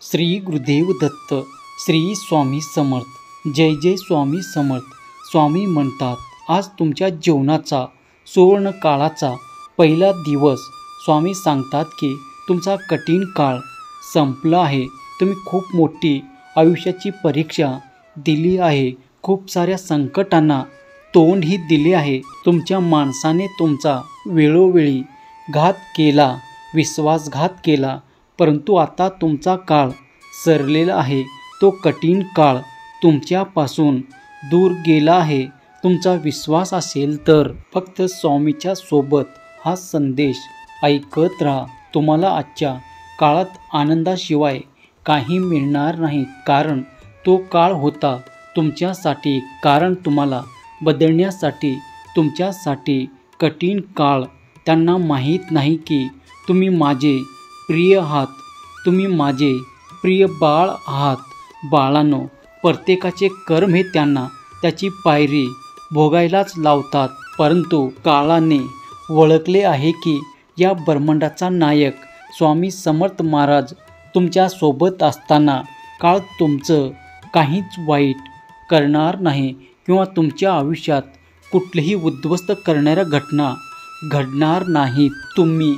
श्री गुरुदेव दत्त, श्री स्वामी समर्थ. जय जय स्वामी समर्थ. स्वामी म्हणतात, आज तुमच्या जीवनाचा सुवर्ण काळाचा पहिला दिवस. स्वामी सांगतात की तुमचा कठीण काळ संपला आहे. तुम्ही खूप मोठी आयुष्याची परीक्षा दिली आहे. खूप साऱ्या संकटांना तोंडही दिले आहे. तुमच्या माणसाने तुमचा वेळोवेळी घात केला, विश्वासघात केला, परंतु आता तुमचा काळ सरलेला आहे. तो कठीण काळ तुमच्यापासून दूर गेला आहे. तुमचा विश्वास असेल तर फक्त स्वामीच्या सोबत हा संदेश ऐकत राहा. तुम्हाला आजच्या काळात आनंदाशिवाय काही मिळणार नाही, कारण तो काळ होता तुमच्यासाठी, कारण तुम्हाला बदलण्यासाठी, तुमच्यासाठी कठीण काळ. त्यांना माहीत नाही की तुम्ही माझे प्रिय आहात, तुम्ही माझे प्रिय बाळ आहात. बाळांनो, प्रत्येकाचे कर्म हे त्यांना त्याची पायरी भोगायलाच लावतात, परंतु काळाने ओळखले आहे की या ब्रह्मांडाचा नायक स्वामी समर्थ महाराज तुमच्या सोबत असताना काळ तुमचं काहीच वाईट करणार नाही किंवा तुमच्या आयुष्यात कुठलीही उद्ध्वस्त करणाऱ्या घटना घडणार नाहीत. तुम्ही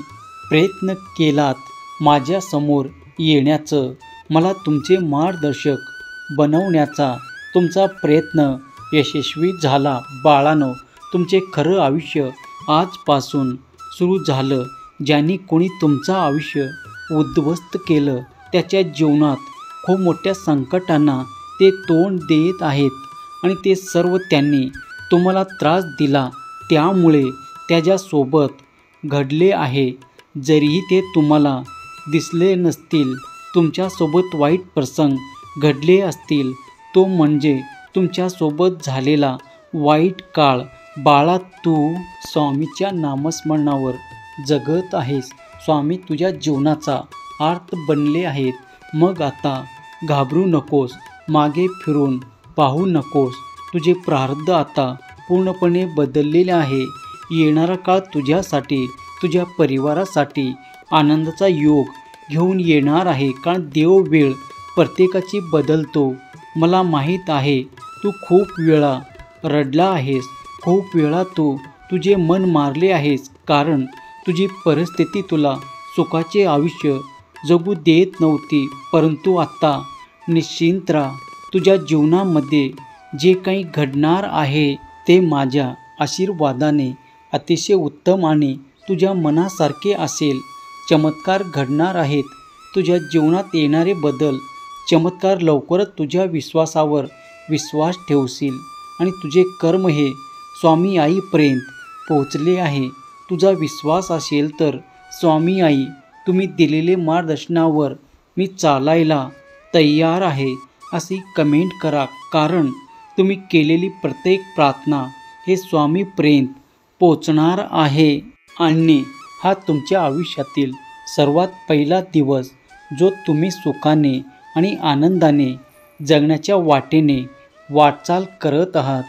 प्रयत्न केलात माझ्यासमोर येण्याचं, मला तुमचे मार्गदर्शक बनवण्याचा. तुमचा प्रयत्न यशस्वी झाला. बाळांनो, तुमचे खरं आयुष्य आजपासून सुरू झालं. ज्यांनी कोणी तुमचं आयुष्य उद्ध्वस्त केलं, त्याच्या जीवनात खूप मोठ्या संकटांना ते तोंड देत आहेत आणि ते सर्व त्यांनी तुम्हाला त्रास दिला, त्यामुळे त्याच्यासोबत घडले आहे. जरीही ते तुम्हाला दिसले नसतील, तुमच्यासोबत वाईट प्रसंग घडले असतील, तो म्हणजे तुमच्यासोबत झालेला वाईट काळ. बाळा, तू स्वामीच्या नामस्मरणावर जगत आहेस. स्वामी तुझ्या जीवनाचा अर्थ बनले आहेत. मग आता घाबरू नकोस, मागे फिरून पाहू नकोस. तुझे प्रारब्ध आता पूर्णपणे बदललेले आहे. येणारा काळ तुझ्यासाठी, तुझ्या परिवारासाठी आनंदाचा योग घेऊन येणार आहे, कारण देव वेळ प्रत्येकाची बदलतो. मला माहीत आहे, तू खूप वेळा रडला आहेस, खूप वेळा तू तुझे मन मारले आहेस, कारण तुझी परिस्थिती तुला सुखाचे आयुष्य जगू देत नव्हती. परंतु आता निश्चिंत राहा. तुझ्या जीवनामध्ये जे काही घडणार आहे ते माझ्या आशीर्वादाने अतिशय उत्तम आणि तुझ्या मनासारखे असेल. चमत्कार घडणार आहेत. तुझ्या जीवनात येणारे बदल, चमत्कार. लवकरच तुझ्या विश्वासावर विश्वास ठेवशील आणि तुझे कर्म हे स्वामी आईपर्यंत पोहोचले आहे. तुझा विश्वास असेल तर स्वामी आई, तुम्ही दिलेले मार्गदर्शनावर मी चालायला तयार आहे अशी कमेंट करा, कारण तुम्ही केलेली प्रत्येक प्रार्थना हे स्वामीपर्यंत पोचणार आहे. आणि हा तुमच्या आयुष्यातील सर्वात पहिला दिवस, जो तुम्ही सुखाने आणि आनंदाने जगण्याच्या वाटेने वाटचाल करत आहात.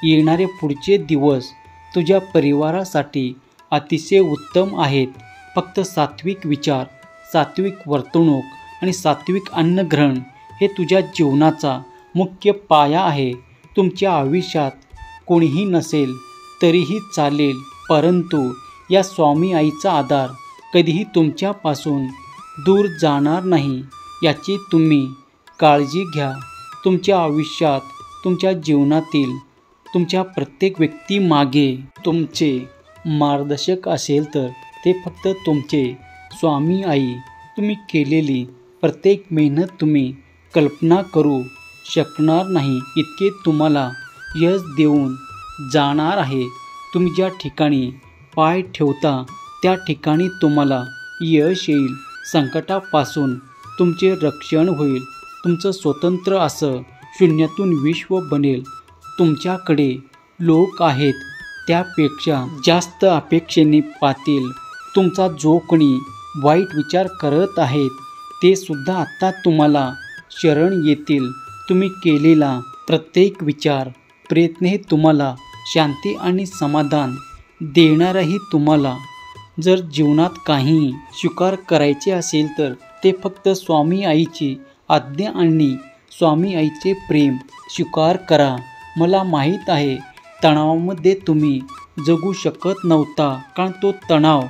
येणारे पुढचे दिवस तुझ्या परिवारासाठी अतिशय उत्तम आहेत. फक्त सात्विक विचार, सात्विक वर्तणूक आणि सात्विक अन्नग्रहण हे तुझ्या जीवनाचा मुख्य पाया आहे. तुमच्या आयुष्यात कोणीही नसेल तरीही चालेल, परंतु या स्वामी आईचा आधार कधीही तुमच्यापासून दूर जाणार नाही, याची तुम्ही काळजी घ्या. तुमच्या आयुष्यात, तुमच्या जीवनातील तुमच्या प्रत्येक व्यक्तीमागे तुमचे मार्गदर्शक असेल तर ते फक्त तुमचे स्वामी आई. तुम्ही केलेली प्रत्येक मेहनत तुम्ही कल्पना करू शकणार नाही इतके तुम्हाला यश देऊन जाणार आहे. तुम्ही ज्या ठिकाणी पाय ठेवता त्या ठिकाणी तुम्हाला यश येईल. संकटापासून तुमचे रक्षण होईल. तुमचं स्वतंत्र असं शून्यातून विश्व बनेल. तुमच्याकडे लोक आहेत त्यापेक्षा जास्त अपेक्षेने पाहतील. तुमचा जो कोणी वाईट विचार करत आहेत ते सुद्धा आता तुम्हाला शरण येतील. तुम्ही केलेला प्रत्येक विचार, प्रयत्न हे तुम्हाला शांती आणि समाधान देणारही. तुम्हाला जर जीवनात काही स्वीकार करायचे असेल तर ते फक्त स्वामी आईची आज्ञा आणि स्वामी आईचे प्रेम स्वीकार करा. मला माहीत आहे तणावामध्ये तुम्ही जगू शकत नव्हता, कारण तो तणाव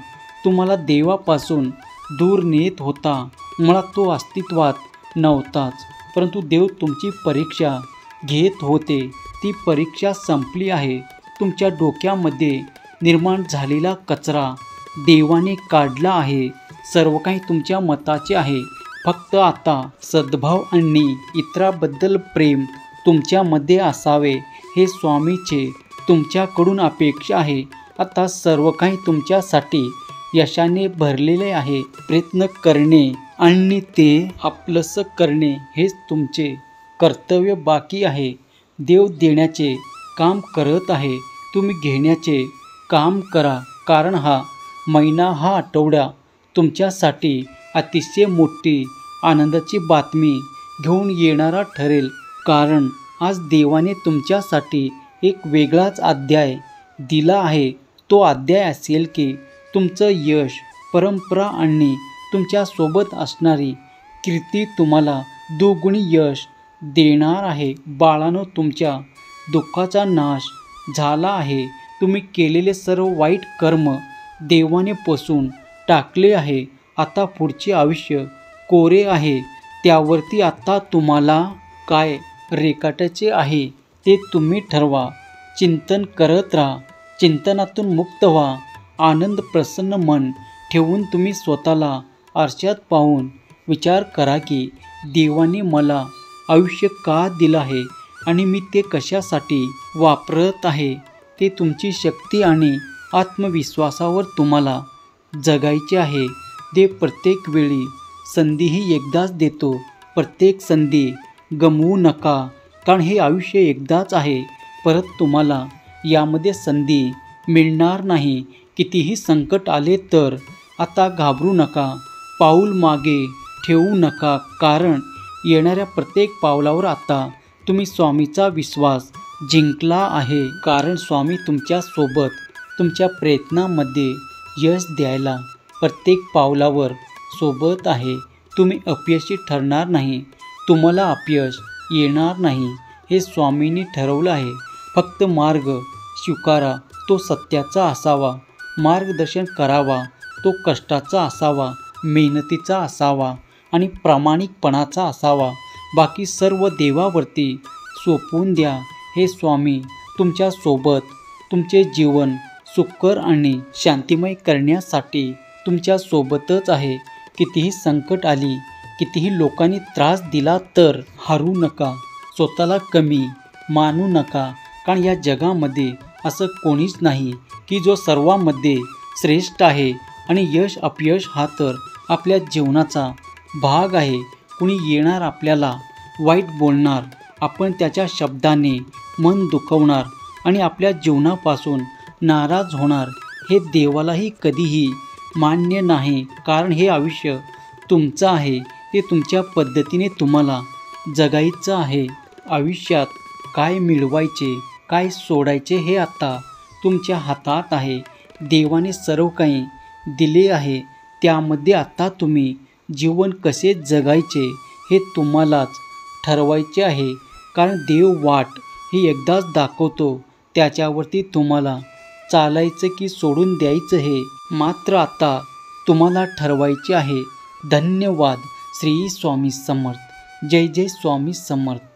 तुम्हाला देवापासून दूर नेत होता. मला तो अस्तित्वात नव्हताच, परंतु देव तुमची परीक्षा घेत होते. ती परीक्षा संपली आहे. तुमच्या डोक्यामध्ये निर्माण झालेला कचरा देवाने काढला आहे. सर्व काही तुमच्या मताचे आहे. फक्त आता सद्भाव आणि इतराबद्दल प्रेम तुमच्यामध्ये असावे, हे स्वामीचे तुमच्याकडून अपेक्षा आहे. आता सर्व काही तुमच्यासाठी यशाने भरलेले आहे. प्रयत्न करणे आणि ते आपलंसं करणे हेच तुमचे कर्तव्य बाकी आहे. देव देण्याचे काम करत आहे. तुम्ही घेण्याचे काम करा, कारण हा महिना, हा आठवडा तुमच्यासाठी अतिशय मोठी आनंदाची बातमी घेऊन येणारा ठरेल. कारण आज देवाने तुमच्यासाठी एक वेगळाच अध्याय दिला आहे. तो अध्याय असेल की तुमचं यश, परंपरा आणि तुमच्यासोबत असणारी कीर्ती तुम्हाला दुगुणी यश देणार आहे. बाळांनो, तुमच्या दुःखाचा नाश झाला आहे. तुम्ही केलेले सर्व वाईट कर्म देवाने पुसून टाकले आहे. आता पुढचे आयुष्य कोरे आहे. त्यावरती आता तुम्हाला काय रेखाटायचे आहे ते तुम्ही ठरवा. चिंतन करत राहा. चिंतनातून मुक्त व्हा. आनंद, प्रसन्न मन ठेवून तुम्ही स्वतःला आरशात पाहून विचार करा की देवाने मला आयुष्य का दिलं आहे आणि मी ते कशासाठी वापरत आहे. ते तुमची शक्ती आणि आत्मविश्वासावर तुम्हाला जगायचे आहे. देव प्रत्येक वेळी संधीही एकदाच देतो. प्रत्येक संधी गमवू नका, कारण हे आयुष्य एकदाच आहे. परत तुम्हाला यामध्ये संधी मिळणार नाही. कितीही संकट आले तर आता घाबरू नका. पाऊल मागे ठेवू नका, कारण येणाऱ्या प्रत्येक पावलावर आता तुम्ही स्वामीचा विश्वास जिंकला आहे. कारण स्वामी तुमच्यासोबत तुमच्या प्रयत्नामध्ये यश द्यायला प्रत्येक पावलावर सोबत आहे. तुम्ही अपयशी ठरणार नाही. तुम्हाला अपयश येणार नाही, हे स्वामींनी ठरवलं आहे. फक्त मार्ग स्वीकारा. तो सत्याचा असावा. मार्गदर्शन करावा. तो कष्टाचा असावा, मेहनतीचा असावा आणि प्रामाणिकपणाचा असावा. बाकी सर्व देवावरती सोपवून द्या. हे स्वामी तुमच्यासोबत तुमचे जीवन सुखकर आणि शांतिमय करण्यासाठी तुमच्यासोबतच आहे. कितीही संकट आली, कितीही लोकांनी त्रास दिला तर हारू नका. स्वतःला कमी मानू नका, कारण या जगामध्ये असं कोणीच नाही की जो सर्वांमध्ये श्रेष्ठ आहे. आणि यश अपयश हा तर आपल्या जीवनाचा भाग आहे. कुणी येणार, आपल्याला वाईट बोलणार, आपण त्याच्या शब्दाने मन दुखवणार आणि आपल्या जीवनापासून नाराज होणार. हे देवालाही कधीही मान्य नाही, कारण हे आयुष्य तुमचं आहे. ते तुमच्या पद्धतीने तुम्हाला जगायचं आहे. आयुष्यात काय मिळवायचे, काय सोडायचे हे आता तुमच्या हातात आहे. देवाने सर्व काही दिले आहे. त्यामध्ये आता तुम्ही जीवन कसे जगायचे हे तुम्हालाच ठरवायचे आहे. कारण देव वाट ही एकदाच दाखवतो. त्याच्यावरती तुम्हाला चालायचं की सोडून द्यायचं हे मात्र आता तुम्हाला ठरवायचे आहे. धन्यवाद. श्री स्वामी समर्थ. जय जय स्वामी समर्थ.